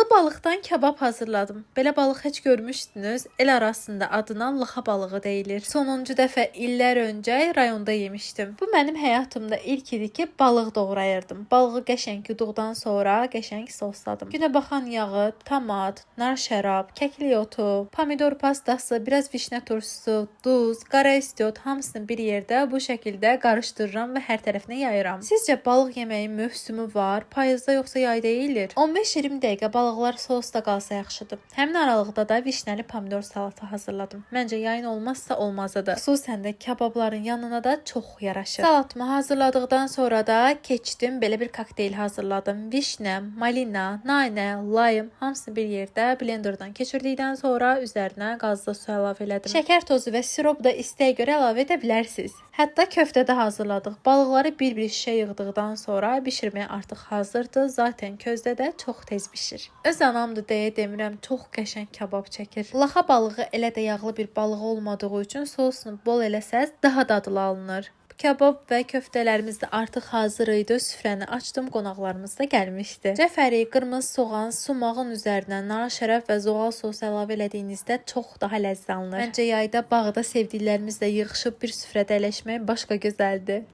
Ballı balıqdan kabab hazırladım. Belə balıq heç görmüşdünüz? El arasında adına laxa balığı deyilir. Sonuncu dəfə illər öncə rayonda yemişdim. Bu mənim həyatımda ilk idi ki, balıq doğrayırdım. Balığı qəşəng yuduqdan sonra qəşəng sosladım. Günə baxan yağı, tomat, nar şərab, kəklik otu, pomidor pastası, biraz vişnə turşusu, duz, qara istiot hamısını bir yerdə bu şəkildə qarışdırıram və hər tərəfinə yayıram. Sizcə balıq yeməyin mövsümü var, payızda yoxsa yay deyilir? 15-20 dəqiqə balıqlar sosda qalsa yaxşıdır. Həmin aralıqda da vişnəli pomidor salatı hazırladım. Məncə yayın olmazsa olmazıdır. Xüsusən də kababların yanına da çox yaraşır. Salatımı hazırladıqdan sonra da keçdim belə bir kokteyl hazırladım. Vişnə, malina, nanə, layım hamısını bir yerdə blenderdan keçirdikdən sonra üzərinə qazlı su əlavə elədim. Şəkər tozu və siropu da istəyə görə əlavə edə bilərsiniz. Hətta köftə də hazırladıq. Balıqları bir-bir şişə yığdıqdan sonra bişirməyə artıq hazırdır. Zaten közdə də çox tez bişir. Öz anamdır deyə demirəm, çox qəşəng kabab çəkir. Laxa balığı elə də yağlı bir balıq olmadığı üçün sosunu bol eləsəz daha dadlı alınır. Kabab və köftələrimiz də artıq hazır idi. Süfrəni açdım, qonaqlarımız da gəlmişdi. Cəfəri, qırmızı soğan, sumağın üzərinə nar şərab və zoğal sosu əlavə elədiyinizdə çox daha ləzzətli alınır. Məncə yayda bağda sevdiklərimizlə yığışıb bir süfrədə əyləşmək başqa gözəldir.